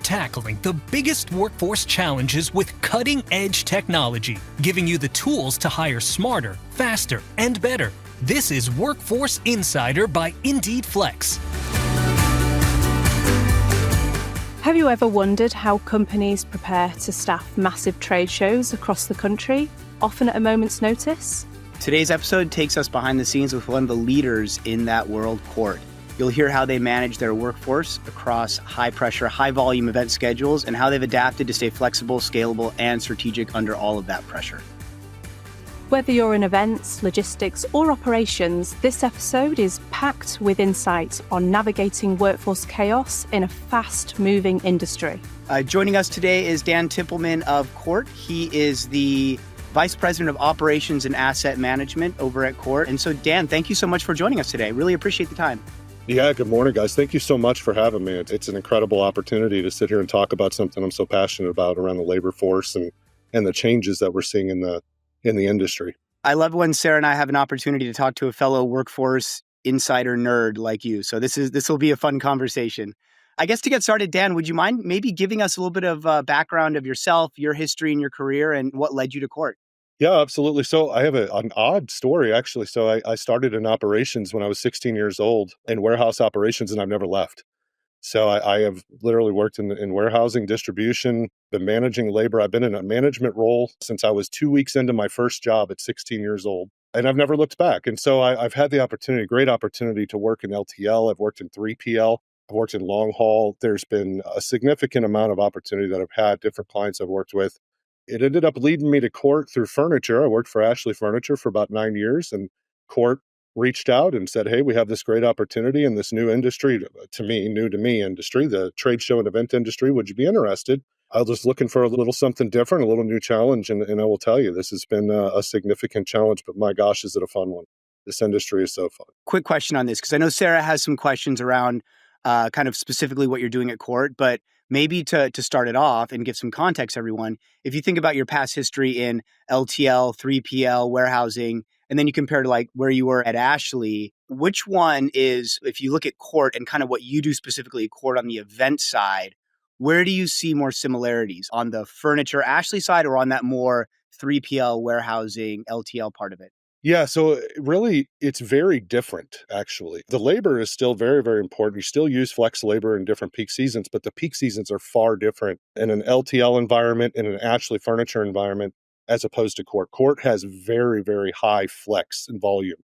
tackling the biggest workforce challenges with cutting-edge technology, giving you the tools to hire smarter, faster, and better. This is Workforce Insider by Indeed Flex. Have you ever wondered how companies prepare to staff massive trade shows across the country, often at a moment's notice? Today's episode takes us behind the scenes with one of the leaders in that world, CORT. You'll hear how they manage their workforce across high-pressure, high-volume event schedules and how they've adapted to stay flexible, scalable, and strategic under all of that pressure. Whether you're in events, logistics, or operations, this episode is packed with insight on navigating workforce chaos in a fast-moving industry. Joining us today is Dan Timpleman of CORT. He is the Vice President of Operations and Asset Management over at CORT. And so, Dan, thank you so much for joining us today. Really appreciate the time. Yeah, good morning, guys. Thank you so much for having me. It's an incredible opportunity to sit here and talk about something I'm so passionate about around the labor force and the changes that we're seeing in the industry. I love when Sarah and I have an opportunity to talk to a fellow workforce insider nerd like you. So this will be a fun conversation. I guess to get started, Dan, would you mind maybe giving us a little bit of background of yourself, your history and your career, and what led you to CORT? Yeah, absolutely. So I have an odd story, actually. So I started in operations when I was 16 years old in warehouse operations, and I've never left. So I have literally worked in warehousing, distribution, been managing labor. I've been in a management role since I was 2 weeks into my first job at 16 years old, and I've never looked back. And so I've had the opportunity, great opportunity to work in LTL. I've worked in 3PL. I've worked in long haul. There's been a significant amount of opportunity that I've had, different clients I've worked with. It ended up leading me to CORT through furniture. I worked for Ashley Furniture for about 9 years, and CORT reached out and said, hey, we have this great opportunity in this new industry, new to me industry, the trade show and event industry. Would you be interested? I was just looking for a little something different, a little new challenge. And I will tell you, this has been a significant challenge, but my gosh, is it a fun one. This industry is so fun. Quick question on this, because I know Sarah has some questions around kind of specifically what you're doing at CORT, but maybe to start it off and give some context, everyone, if you think about your past history in LTL, 3PL, warehousing, and then you compare to like where you were at Ashley, which one is, if you look at CORT and kind of what you do specifically at CORT on the event side, where do you see more similarities on the furniture Ashley side or on that more 3PL, warehousing, LTL part of it? Yeah, so really, it's very different, actually. The labor is still very, very important. You still use flex labor in different peak seasons, but the peak seasons are far different in an LTL environment, in an Ashley Furniture environment, as opposed to CORT. CORT has very, very high flex and volume.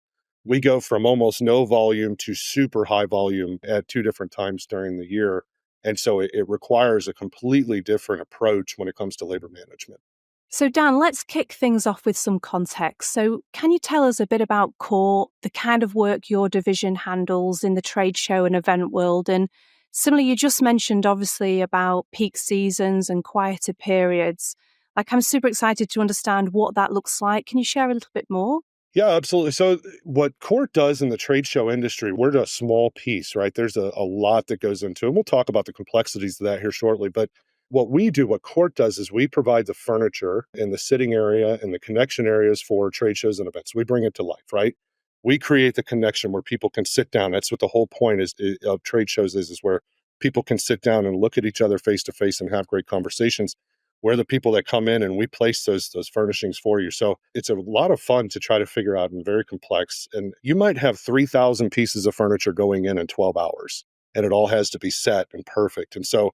We go from almost no volume to super high volume at two different times during the year. And so it requires a completely different approach when it comes to labor management. So Dan, let's kick things off with some context. So can you tell us a bit about CORT, the kind of work your division handles in the trade show and event world? And similarly, you just mentioned obviously about peak seasons and quieter periods. Like, I'm super excited to understand what that looks like. Can you share a little bit more? Yeah, absolutely. So what CORT does in the trade show industry, we're a small piece, right? There's a lot that goes into it. And we'll talk about the complexities of that here shortly. But what CORT does is we provide the furniture in the sitting area and the connection areas for trade shows and events. We bring it to life, right? We create the connection where people can sit down. That's what the whole point of trade shows is where people can sit down and look at each other face to face and have great conversations. We're the people that come in and we place those furnishings for you. So it's a lot of fun to try to figure out and very complex. And you might have 3,000 pieces of furniture going in 12 hours, and it all has to be set and perfect. And so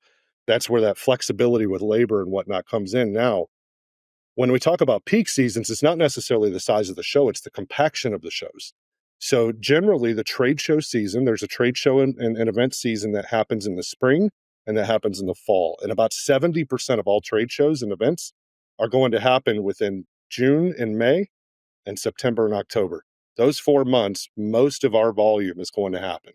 that's where that flexibility with labor and whatnot comes in. Now, when we talk about peak seasons, it's not necessarily the size of the show, it's the compaction of the shows. So generally, the trade show season, there's a trade show and event season that happens in the spring and that happens in the fall. And about 70% of all trade shows and events are going to happen within June and May and September and October. Those 4 months, most of our volume is going to happen.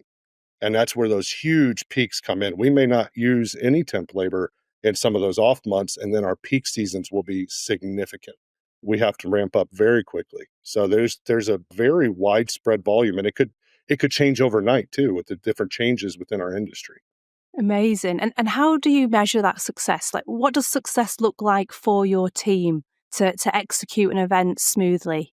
And that's where those huge peaks come in. We may not use any temp labor in some of those off months, and then our peak seasons will be significant. We have to ramp up very quickly. So there's a very widespread volume, and it could change overnight too with the different changes within our industry. Amazing. And how do you measure that success? Like, what does success look like for your team to execute an event smoothly?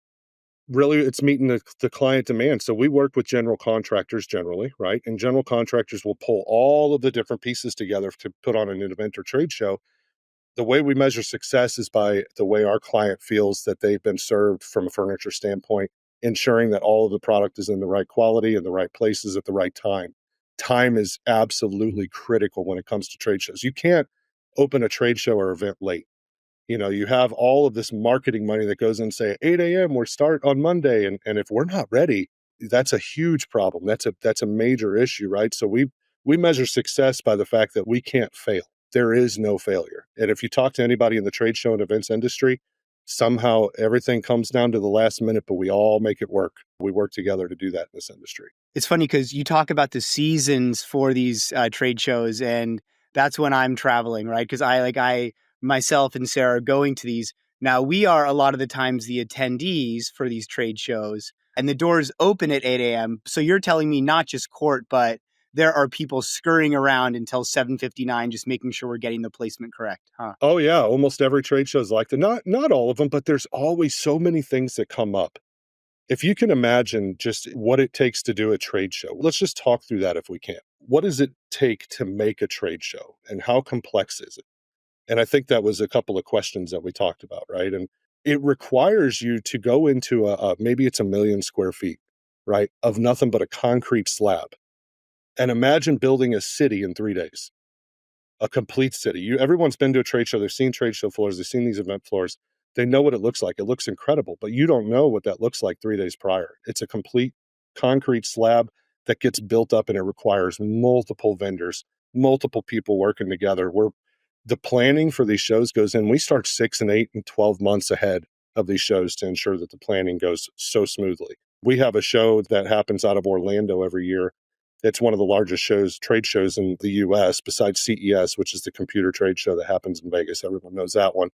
Really, it's meeting the client demand. So we work with general contractors generally, right? And general contractors will pull all of the different pieces together to put on an event or trade show. The way we measure success is by the way our client feels that they've been served from a furniture standpoint, ensuring that all of the product is in the right quality in the right places at the right time. Time is absolutely critical when it comes to trade shows. You can't open a trade show or event late. You have all of this marketing money that goes in, say, at 8 a.m., we're start on Monday. And if we're not ready, that's a huge problem. That's a major issue, right? So we measure success by the fact that we can't fail. There is no failure. And if you talk to anybody in the trade show and events industry, somehow everything comes down to the last minute, but we all make it work. We work together to do that in this industry. It's funny because you talk about the seasons for these trade shows, and that's when I'm traveling, right? Because I myself and Sarah are going to these. Now, we are a lot of the times the attendees for these trade shows, and the doors open at 8 a.m. So you're telling me not just court, but there are people scurrying around until 7:59, just making sure we're getting the placement correct, huh? Oh yeah, almost every trade show is like that. Not all of them, but there's always so many things that come up. If you can imagine just what it takes to do a trade show, let's just talk through that if we can. What does it take to make a trade show and how complex is it? And I think that was a couple of questions that we talked about, right? And it requires you to go into maybe it's 1,000,000 square feet, right, of nothing but a concrete slab. And imagine building a city in 3 days, a complete city. Everyone's been to a trade show. They've seen trade show floors. They've seen these event floors. They know what it looks like. It looks incredible, but you don't know what that looks like 3 days prior. It's a complete concrete slab that gets built up, and it requires multiple vendors, multiple people working together. The planning for these shows goes in. We start 6 and 8 and 12 months ahead of these shows to ensure that the planning goes so smoothly. We have a show that happens out of Orlando every year. It's one of the largest trade shows in the US besides CES, which is the computer trade show that happens in Vegas. Everyone knows that one.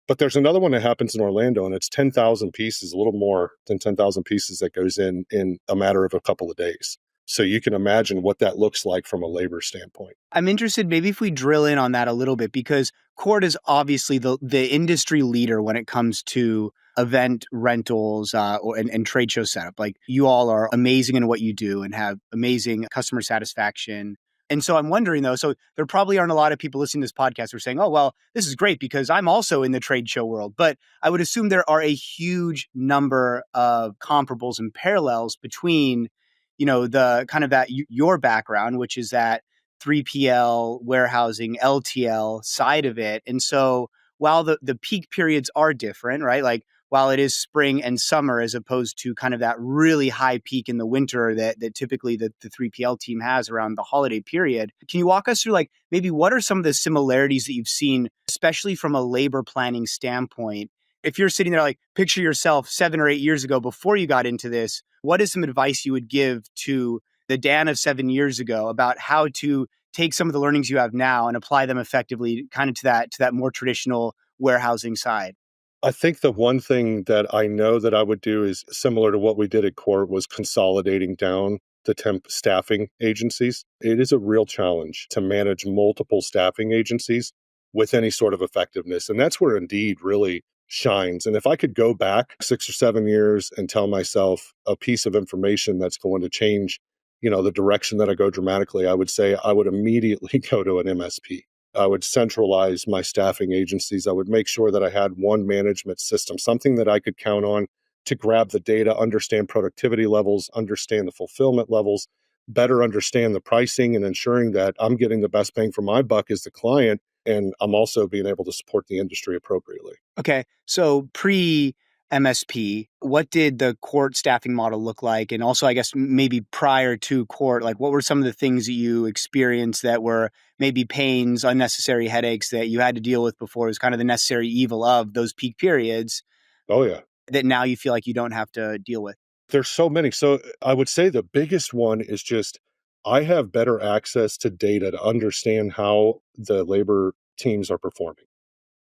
But there's another one that happens in Orlando, and it's 10,000 pieces, a little more than 10,000 pieces that goes in a matter of a couple of days. So you can imagine what that looks like from a labor standpoint. I'm interested, maybe if we drill in on that a little bit, because CORT is obviously the industry leader when it comes to event rentals and trade show setup. Like, you all are amazing in what you do and have amazing customer satisfaction. And so I'm wondering, though, so there probably aren't a lot of people listening to this podcast who are saying, oh, well, this is great because I'm also in the trade show world. But I would assume there are a huge number of comparables and parallels between, the kind of your background, which is that 3PL, warehousing, LTL side of it. And so while the peak periods are different, right? Like, while it is spring and summer as opposed to kind of that really high peak in the winter that typically the 3PL team has around the holiday period. Can you walk us through, like, maybe what are some of the similarities that you've seen, especially from a labor planning standpoint? If you're sitting there, like, picture yourself 7 or 8 years ago before you got into this, what is some advice you would give to the Dan of 7 years ago about how to take some of the learnings you have now and apply them effectively kind of to that more traditional warehousing side? I think the one thing that I know that I would do is similar to what we did at Court, was consolidating down the temp staffing agencies. It is a real challenge to manage multiple staffing agencies with any sort of effectiveness. And that's where Indeed really shines. And if I could go back 6 or 7 years and tell myself a piece of information that's going to change, the direction that I go dramatically, I would say I would immediately go to an MSP. I would centralize my staffing agencies. I would make sure that I had one management system, something that I could count on to grab the data, understand productivity levels, understand the fulfillment levels, better understand the pricing, and ensuring that I'm getting the best bang for my buck as the client. And I'm also being able to support the industry appropriately. Okay. So pre MSP, what did the court staffing model look like? And also, I guess, maybe prior to court, like, what were some of the things that you experienced that were maybe pains, unnecessary headaches that you had to deal with before? It was kind of the necessary evil of those peak periods Oh, yeah. that now you feel like you don't have to deal with. There's so many. So I would say the biggest one is just I have better access to data to understand how the labor teams are performing.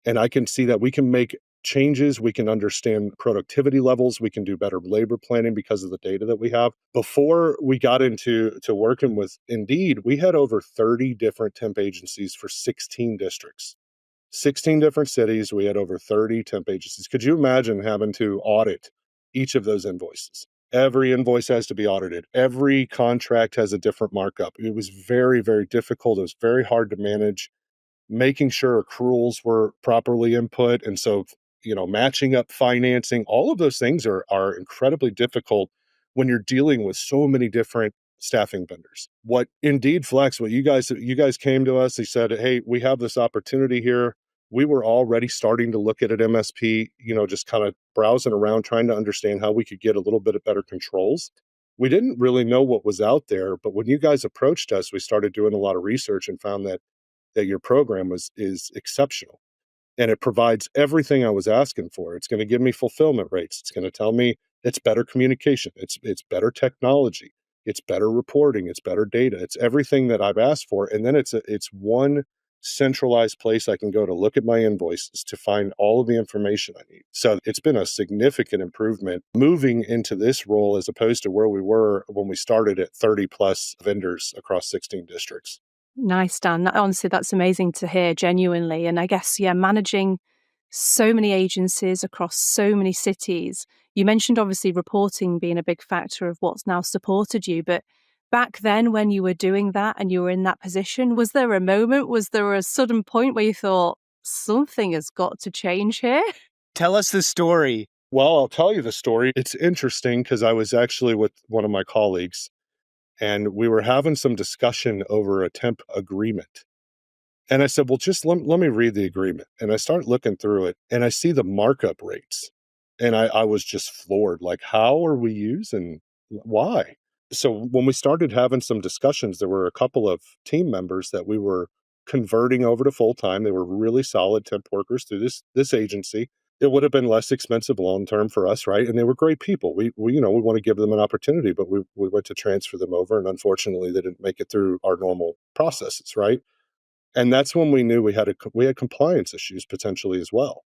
And I can see that we can make changes. We can understand productivity levels. We can do better labor planning because of the data that we have. Before we got into working with Indeed, we had over 30 different temp agencies for 16 districts, 16 different cities. We had over 30 temp agencies. Could you imagine having to audit each of those invoices. Every invoice has to be audited. Every contract has a different markup. It was very, very difficult. It was very hard to manage, making sure accruals were properly input. And so, matching up financing, all of those things are incredibly difficult when you're dealing with so many different staffing vendors. What Indeed Flex, what you guys came to us, they said, "Hey, we have this opportunity here." We were already starting to look at an MSP, just kind of browsing around, trying to understand how we could get a little bit of better controls. We didn't really know what was out there, but when you guys approached us, we started doing a lot of research and found that your program is exceptional, and it provides everything I was asking for. It's going to give me fulfillment rates. It's going to tell me it's better communication. It's better technology. It's better reporting. It's better data. It's everything that I've asked for. And then it's one centralized place I can go to look at my invoices to find all of the information I need. So it's been a significant improvement moving into this role as opposed to where we were when we started at 30 plus vendors across 16 districts. Nice, Dan. Honestly, that's amazing to hear, genuinely. And I guess, managing so many agencies across so many cities. You mentioned obviously reporting being a big factor of what's now supported you, but back then when you were doing that and you were in that position, was there a moment, was there a sudden point where you thought something has got to change here? Tell us the story. Well, I'll tell you the story. It's interesting because I was actually with one of my colleagues and we were having some discussion over a temp agreement. And I said, well, just let me read the agreement. And I start looking through it and I see the markup rates. And I was just floored. Like, how are we using? Why? So when we started having some discussions, there were a couple of team members that we were converting over to full time. They were really solid temp workers through this agency. It would have been less expensive long term for us, right? And they were great people. We want to give them an opportunity, but we went to transfer them over, and unfortunately, they didn't make it through our normal processes, right? And that's when we knew we had compliance issues potentially as well.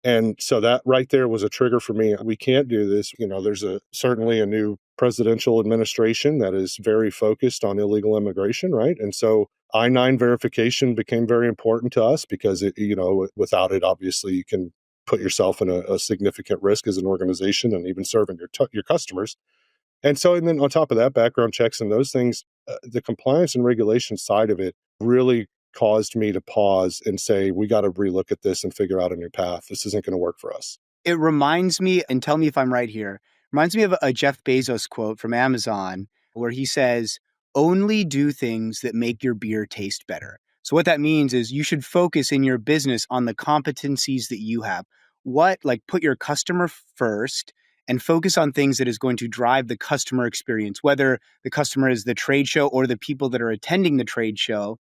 And so that right there was a trigger for me. We can't do this. There's certainly a new presidential administration that is very focused on illegal immigration, right? And so I-9 verification became very important to us because without it, obviously you can put yourself in a significant risk as an organization and even serving your customers. And then on top of that, background checks and those things, the compliance and regulation side of it really caused me to pause and say, we got to relook at this and figure out a new path. This isn't going to work for us. It reminds me, and tell me if I'm right here, reminds me of a Jeff Bezos quote from Amazon where he says, only do things that make your beer taste better. So what that means is you should focus in your business on the competencies that you have. Put your customer first and focus on things that is going to drive the customer experience, whether the customer is the trade show or the people that are attending the trade show.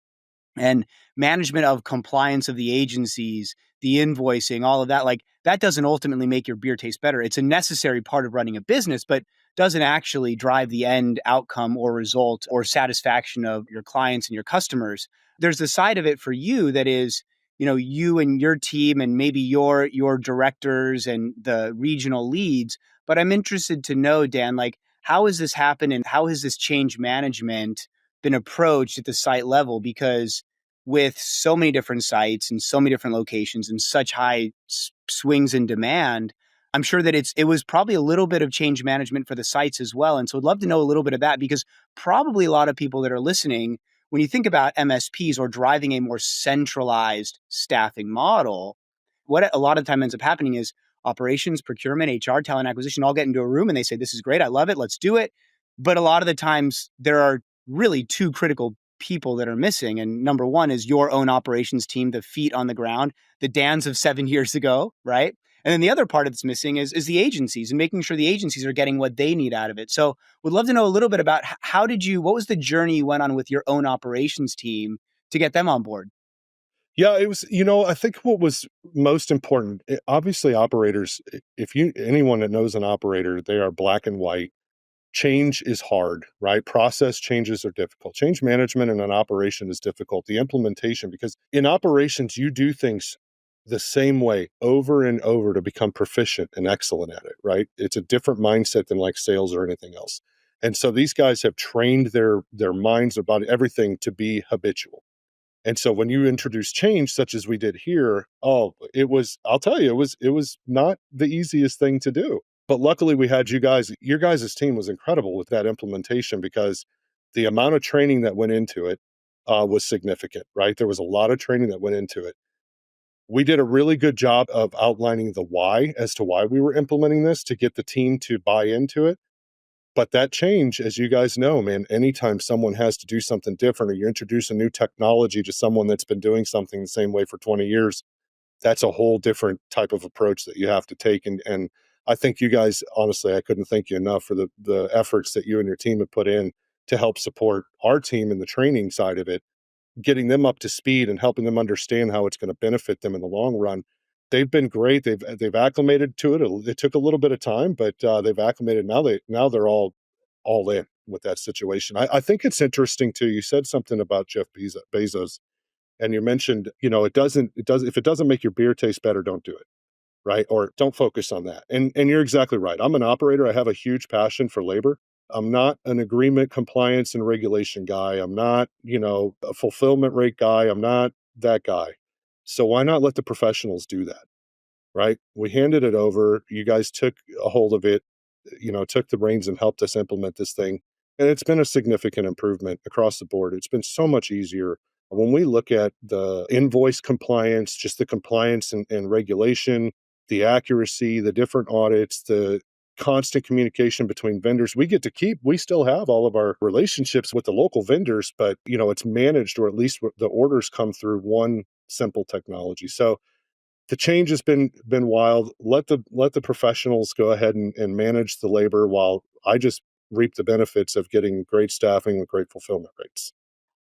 And management of compliance of the agencies, the invoicing, all of that, that doesn't ultimately make your beer taste better. It's a necessary part of running a business, but doesn't actually drive the end outcome or result or satisfaction of your clients and your customers. There's the side of it for you that is, you and your team and maybe your directors and the regional leads. But I'm interested to know, Dan, how has this happened and how has this change management been approached at the site level? Because with so many different sites and so many different locations and such high swings in demand, I'm sure that it was probably a little bit of change management for the sites as well. And so I'd love to know a little bit of that, because probably a lot of people that are listening, when you think about MSPs or driving a more centralized staffing model, what a lot of the time ends up happening is operations, procurement, HR, talent acquisition all get into a room and they say, this is great, I love it, let's do it. But a lot of the times there are really two critical people that are missing. And number one is your own operations team, the feet on the ground, the Dans of 7 years ago, right? And then the other part that's missing is the agencies and making sure the agencies are getting what they need out of it. So would love to know a little bit about what was the journey you went on with your own operations team to get them on board? Yeah, it was, I think what was most important, obviously operators, anyone that knows an operator, they are black and white. Change is hard, right? Process changes are difficult. Change management in an operation is difficult. The implementation, because in operations, you do things the same way over and over to become proficient and excellent at it, right? It's a different mindset than like sales or anything else. And so these guys have trained their minds, their body, everything to be habitual. And so when you introduce change, such as we did here, I'll tell you, it was not the easiest thing to do. But luckily we had you guys. Your guys' team was incredible with that implementation because the amount of training that went into it was significant, right? There was a lot of training that went into it. We did a really good job of outlining the why as to why we were implementing this to get the team to buy into it. But that change, as you guys know, man, anytime someone has to do something different or you introduce a new technology to someone that's been doing something the same way for 20 years, that's a whole different type of approach that you have to take. And I think you guys, honestly, I couldn't thank you enough for the efforts that you and your team have put in to help support our team in the training side of it, getting them up to speed and helping them understand how it's going to benefit them in the long run. They've been great. They've acclimated to it. It took a little bit of time, but they've acclimated. Now they're all in with that situation. I think it's interesting too. You said something about Jeff Bezos, and you mentioned, if it doesn't make your beer taste better, don't do it, right? Or don't focus on that. And you're exactly right. I'm an operator. I have a huge passion for labor. I'm not an agreement, compliance, and regulation guy. I'm not, a fulfillment rate guy. I'm not that guy. So why not let the professionals do that? Right? We handed it over. You guys took a hold of it, took the reins and helped us implement this thing. And it's been a significant improvement across the board. It's been so much easier. When we look at the invoice compliance, just the compliance and regulation, the accuracy, the different audits, the constant communication between vendors, we still have all of our relationships with the local vendors, but it's managed, or at least the orders come through one simple technology. So the change has been wild. Let the professionals go ahead and manage the labor while I just reap the benefits of getting great staffing with great fulfillment rates.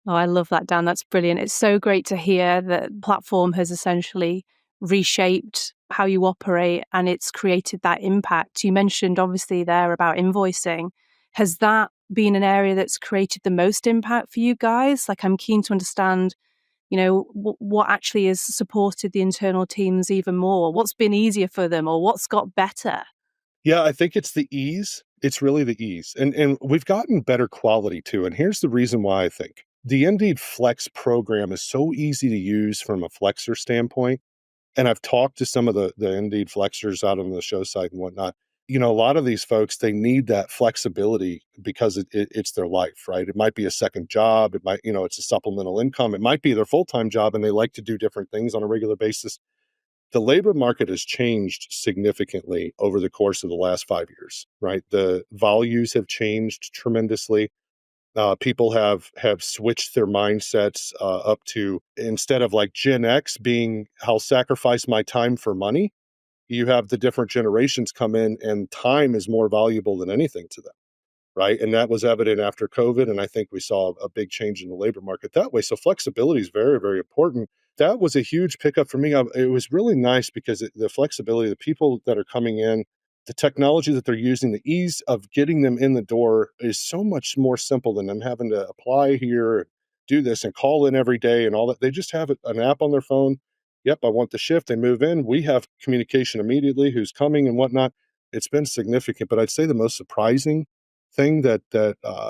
Oh, I love that, Dan. That's brilliant. It's so great to hear that platform has essentially reshaped how you operate and it's created that impact. You mentioned obviously there about invoicing. Has that been an area that's created the most impact for you guys? Like, I'm keen to understand, what actually has supported the internal teams even more. What's been easier for them, or what's got better? Yeah, I think it's the ease. It's really the ease. And we've gotten better quality too. And here's the reason why I think. The Indeed Flex program is so easy to use from a flexer standpoint. And I've talked to some of the Indeed Flexers out on the show site and whatnot. A lot of these folks, they need that flexibility because it's their life, right? It might be a second job. It might, it's a supplemental income. It might be their full-time job and they like to do different things on a regular basis. The labor market has changed significantly over the course of the last 5 years, right? The values have changed tremendously. People have switched their mindsets up to, instead of like Gen X being, I'll sacrifice my time for money, you have the different generations come in and time is more valuable than anything to them, right? And that was evident after COVID. And I think we saw a big change in the labor market that way. So flexibility is very, very important. That was a huge pickup for me. It was really nice because the flexibility, the people that are coming in, the technology that they're using, the ease of getting them in the door is so much more simple than them having to apply here, do this and call in every day and all that. They just have an app on their phone. Yep, I want the shift. They move in. We have communication immediately, who's coming and whatnot. It's been significant, but I'd say the most surprising thing that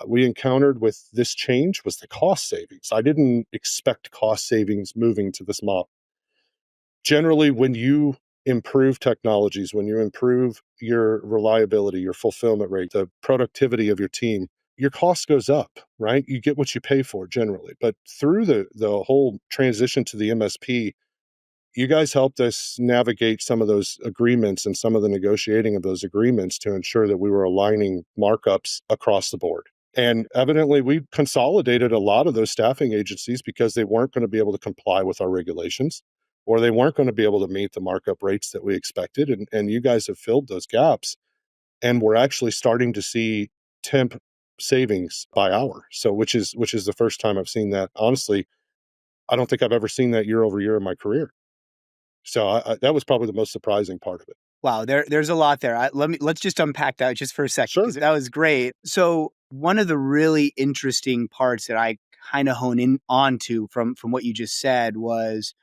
we encountered with this change was the cost savings. I didn't expect cost savings moving to this model. Generally, when you improve technologies, when you improve your reliability, your fulfillment rate, the productivity of your team, your cost goes up, right? You get what you pay for generally. But through the whole transition to the MSP, you guys helped us navigate some of those agreements and some of the negotiating of those agreements to ensure that we were aligning markups across the board. And evidently, we consolidated a lot of those staffing agencies because they weren't going to be able to comply with our regulations, or they weren't going to be able to meet the markup rates that we expected. And you guys have filled those gaps. And we're actually starting to see temp savings by hour. So which is the first time I've seen that. Honestly, I don't think I've ever seen that year over year in my career. So that was probably the most surprising part of it. Wow, there's a lot there. Let's just unpack that just for a second, Sure. because that was great. So one of the really interesting parts that I kind of hone in onto from what you just said was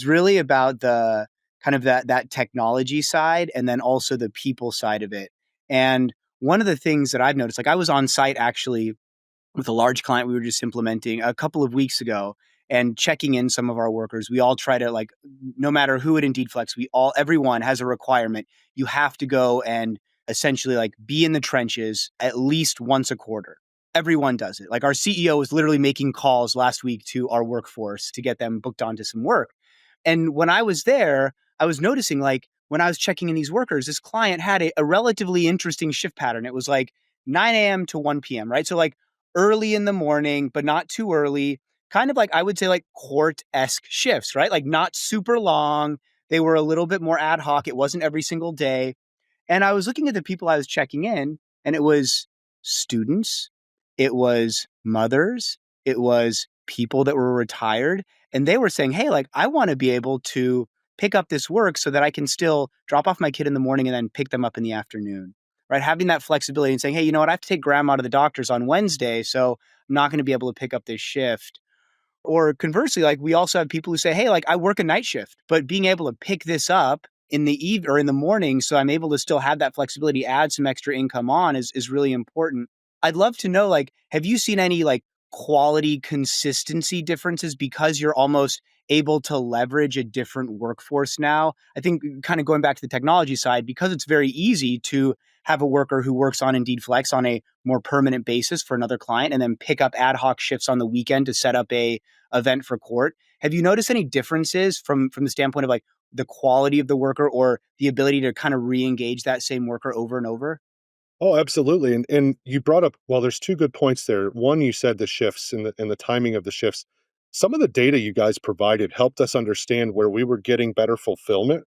really about the kind of that technology side and then also the people side of it. And one of the things that I've noticed, like I was on site actually with a large client we were just implementing a couple of weeks ago and checking in some of our workers. We all try to, like, no matter who at Indeed Flex, everyone has a requirement. You have to go and essentially like be in the trenches at least once a quarter. Everyone does it. Like our CEO was literally making calls last week to our workforce to get them booked onto some work. And when I was there, I was noticing like when I was checking in these workers, this client had a relatively interesting shift pattern. It was like 9 a.m. to 1 p.m., right? So like early in the morning, but not too early, kind of like I would say like court-esque shifts, right? Like not super long. They were a little bit more ad hoc. It wasn't every single day. And I was looking at the people I was checking in, and it was students, it was mothers, it was people that were retired. And they were saying, hey, like, I want to be able to pick up this work so that I can still drop off my kid in the morning and then pick them up in the afternoon, right? Having that flexibility and saying, hey, you know what? I have to take grandma to the doctor's on Wednesday, so I'm not going to be able to pick up this shift. Or conversely, like we also have people who say, hey, like I work a night shift, but being able to pick this up in the eve or in the morning, so I'm able to still have that flexibility, add some extra income on is really important. I'd love to know, like, have you seen any like quality consistency differences because you're almost able to leverage a different workforce now? I think kind of going back to the technology side, because it's very easy to have a worker who works on Indeed Flex on a more permanent basis for another client and then pick up ad hoc shifts on the weekend to set up a event for court. Have you noticed any differences from the standpoint of like the quality of the worker or the ability to kind of re-engage that same worker over and over? Oh, absolutely. And you brought up, well, there's two good points there. One, you said the shifts and the timing of the shifts. Some of the data you guys provided helped us understand where we were getting better fulfillment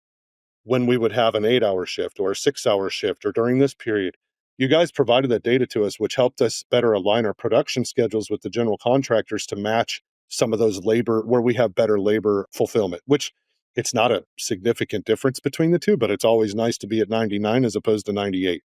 when we would have an 8-hour shift or a 6-hour shift or during this period. You guys provided that data to us, which helped us better align our production schedules with the general contractors to match some of those labor where we have better labor fulfillment, which it's not a significant difference between the two, but it's always nice to be at 99 as opposed to 98.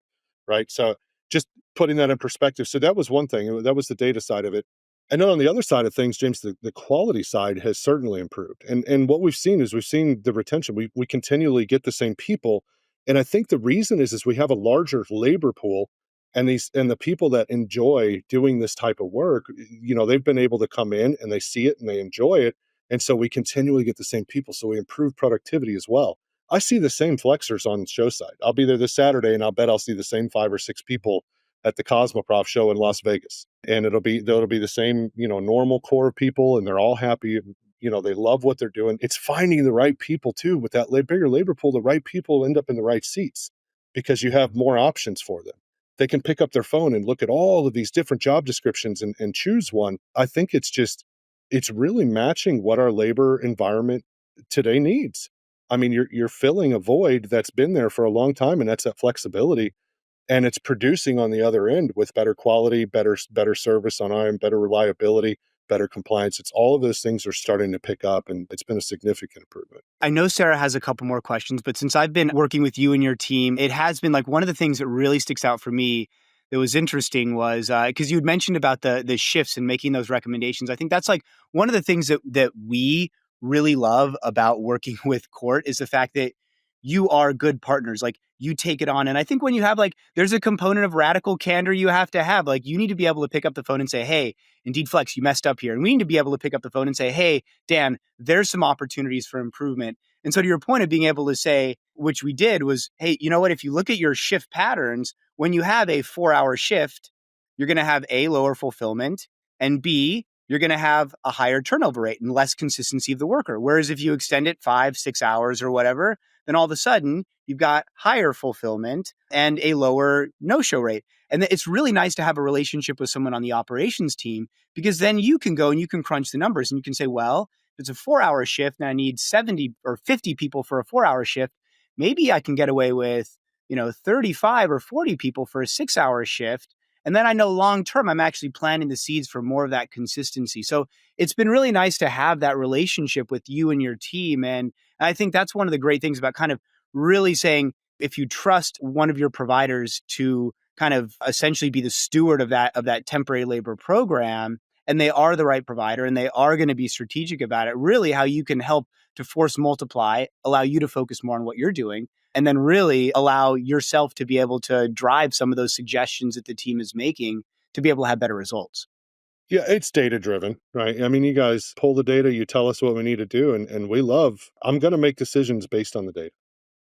Right? So just putting that in perspective. So that was one thing. That was the data side of it. And then on the other side of things, James, the quality side has certainly improved. And what we've seen is we've seen the retention. We continually get the same people. And I think the reason is we have a larger labor pool and the people that enjoy doing this type of work, they've been able to come in and they see it and they enjoy it. And so we continually get the same people. So we improve productivity as well. I see the same flexers on show side. I'll be there this Saturday, and I'll bet I'll see the same 5 or 6 people at the Cosmoprof show in Las Vegas, and it'll be the same normal core of people, and they're all happy. They love what they're doing. It's finding the right people too with that bigger labor pool. The right people end up in the right seats because you have more options for them. They can pick up their phone and look at all of these different job descriptions and choose one. I think it's really matching what our labor environment today needs. I mean, you're filling a void that's been there for a long time, and that's that flexibility. And it's producing on the other end with better quality, better service on time, better reliability, better compliance. It's all of those things are starting to pick up, and it's been a significant improvement. I know Sarah has a couple more questions, but since I've been working with you and your team, it has been like one of the things that really sticks out for me that was interesting was because you had mentioned about the shifts and making those recommendations. I think that's like one of the things that we really love about working with Court is the fact that you are good partners. Like you take it on. And I think when you have like, there's a component of radical candor you have to have. Like you need to be able to pick up the phone and say, hey, Indeed Flex, you messed up here. And we need to be able to pick up the phone and say, hey, Dan, there's some opportunities for improvement. And so to your point of being able to say, which we did was, hey, you know what? If you look at your shift patterns, when you have a 4-hour shift, you're going to have A, lower fulfillment, and B, you're going to have a higher turnover rate and less consistency of the worker. Whereas if you extend it 5, 6 hours or whatever, then all of a sudden you've got higher fulfillment and a lower no-show rate. And it's really nice to have a relationship with someone on the operations team because then you can go and you can crunch the numbers and you can say, well, if it's a 4-hour shift and I need 70 or 50 people for a 4-hour shift, maybe I can get away with, 35 or 40 people for a 6-hour shift. And then I know long-term, I'm actually planting the seeds for more of that consistency. So it's been really nice to have that relationship with you and your team. And I think that's one of the great things about kind of really saying, if you trust one of your providers to kind of essentially be the steward of that temporary labor program, and they are the right provider and they are going to be strategic about it, really how you can help to force multiply, allow you to focus more on what you're doing, and then really allow yourself to be able to drive some of those suggestions that the team is making to be able to have better results. Yeah, it's data driven, right? I mean, you guys pull the data, you tell us what we need to do, and I'm going to make decisions based on the data.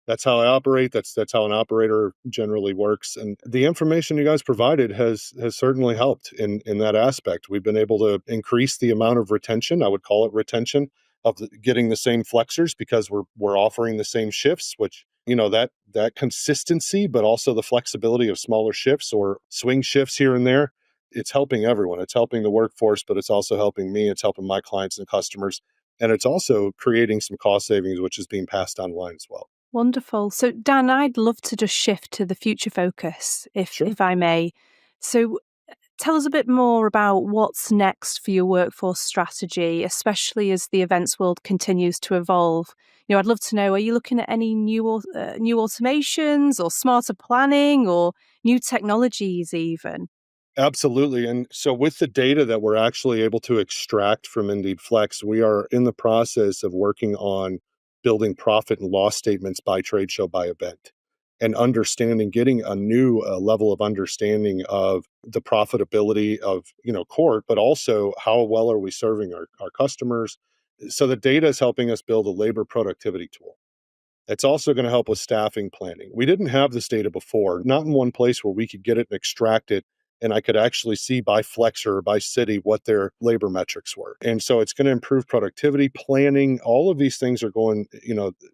That's how I operate. That's how an operator generally works. And the information you guys provided has certainly helped in that aspect. We've been able to increase the amount of retention. I would call it retention of getting the same flexors because we're offering the same shifts, which that consistency, but also the flexibility of smaller shifts or swing shifts here and there. It's helping everyone. It's helping the workforce, but it's also helping me. It's helping my clients and customers, and it's also creating some cost savings, which is being passed online as well. Wonderful. So, Dan, I'd love to just shift to the future focus, Sure. if I may. So, tell us a bit more about what's next for your workforce strategy, especially as the events world continues to evolve. I'd love to know, are you looking at any new automations or smarter planning or new technologies even? Absolutely. And so, with the data that we're actually able to extract from Indeed Flex, we are in the process of working on building profit and loss statements by trade show, by event, and getting a new level of understanding of the profitability of CORT, but also how well are we serving our customers. So, the data is helping us build a labor productivity tool. It's also going to help with staffing planning. We didn't have this data before, not in one place where we could get it and extract it. And I could actually see by flexor or by city what their labor metrics were. And so it's going to improve productivity, planning. All of these things are going,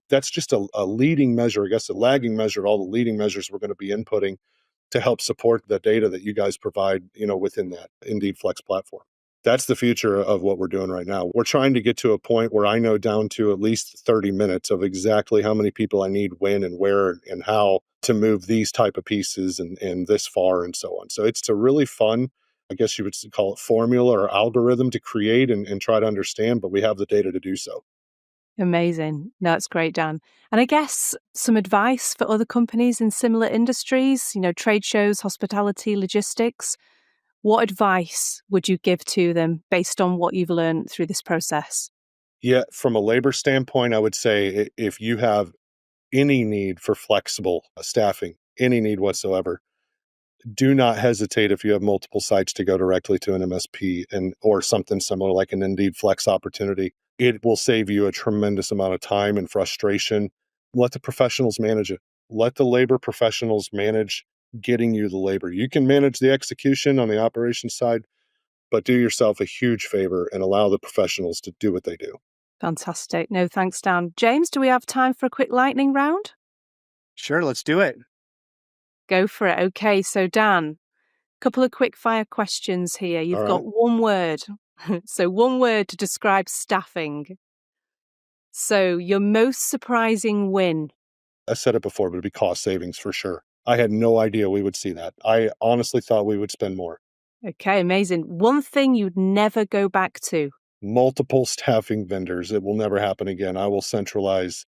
that's just a leading measure, I guess, a lagging measure of all the leading measures we're going to be inputting to help support the data that you guys provide, within that Indeed Flex platform. That's the future of what we're doing right now. We're trying to get to a point where I know down to at least 30 minutes of exactly how many people I need, when and where and how to move these type of pieces and this far and so on. So it's a really fun, I guess you would call it formula or algorithm to create and try to understand, but we have the data to do so. Amazing. No, that's great, Dan. And I guess some advice for other companies in similar industries, trade shows, hospitality, logistics. What advice would you give to them based on what you've learned through this process? Yeah, from a labor standpoint, I would say if you have any need for flexible staffing, any need whatsoever, do not hesitate if you have multiple sites to go directly to an MSP or something similar like an Indeed Flex opportunity. It will save you a tremendous amount of time and frustration. Let the professionals manage it. Let the labor professionals manage getting you the labor. You can manage the execution on the operations side, but do yourself a huge favor and allow the professionals to do what they do. Fantastic. No, thanks, Dan. James, do we have time for a quick lightning round? Sure, let's do it. Go for it. Okay, so Dan, couple of quick fire questions here. All You've right. got one word. So one word to describe staffing. So your most surprising win. I said it before, but it'd be cost savings for sure. I had no idea we would see that. I honestly thought we would spend more. Okay, amazing. One thing you'd never go back to. Multiple staffing vendors. It will never happen again. I will centralize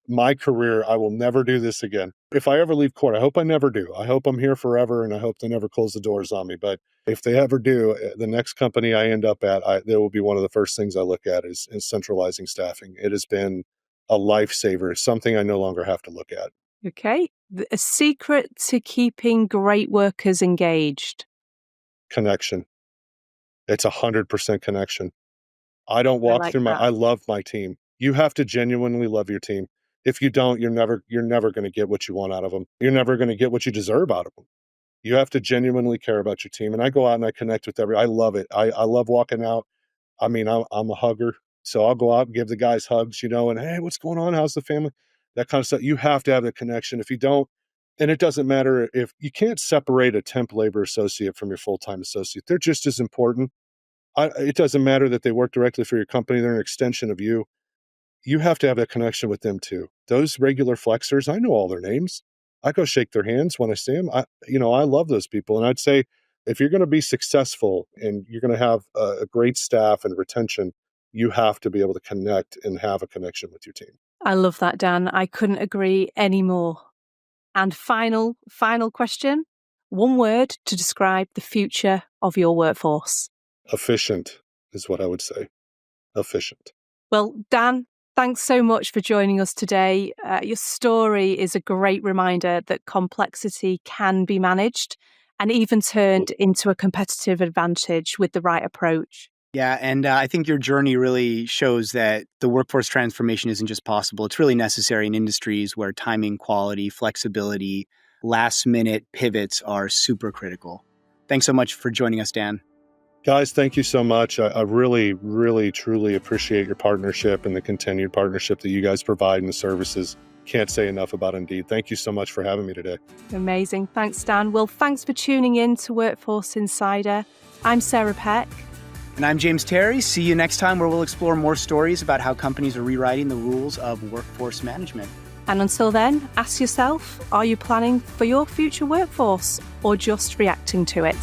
my career. I will never do this again. If I ever leave court, I hope I never do. I hope I'm here forever and I hope they never close the doors on me. But if they ever do, the next company I end up at, there will be one of the first things I look at is centralizing staffing. It has been a lifesaver, something I no longer have to look at. Okay. A secret to keeping great workers engaged. Connection. It's 100% connection. I don't I walk like through that. I love my team. You have to genuinely love your team. If you don't, you're never going to get what you want out of them. You're never going to get what you deserve out of them. You have to genuinely care about your team. And I go out and I connect with I love it. I love walking out. I mean, I'm a hugger. So I'll go out and give the guys hugs, and hey, what's going on? How's the family? That kind of stuff. You have to have the connection. If you don't, and it doesn't matter if you can't separate a temp labor associate from your full-time associate. They're just as important. It doesn't matter that they work directly for your company. They're an extension of you. You have to have that connection with them too. Those regular flexors, I know all their names. I go shake their hands when I see them. I love those people. And I'd say if you're going to be successful and you're going to have a great staff and retention, you have to be able to connect and have a connection with your team. I love that, Dan. I couldn't agree any more. And final question. One word to describe the future of your workforce. Efficient is what I would say. Efficient. Well, Dan, thanks so much for joining us today. Your story is a great reminder that complexity can be managed and even turned into a competitive advantage with the right approach. Yeah, and I think your journey really shows that the workforce transformation isn't just possible. It's really necessary in industries where timing, quality, flexibility, last minute pivots are super critical. Thanks so much for joining us, Dan. Guys, thank you so much. I really, really, truly appreciate your partnership and the continued partnership that you guys provide and the services. Can't say enough about Indeed. Thank you so much for having me today. Amazing. Thanks, Dan. Well, thanks for tuning in to Workforce Insider. I'm Sarah Peck. And I'm James Terry. See you next time where we'll explore more stories about how companies are rewriting the rules of workforce management. And until then, ask yourself, are you planning for your future workforce or just reacting to it?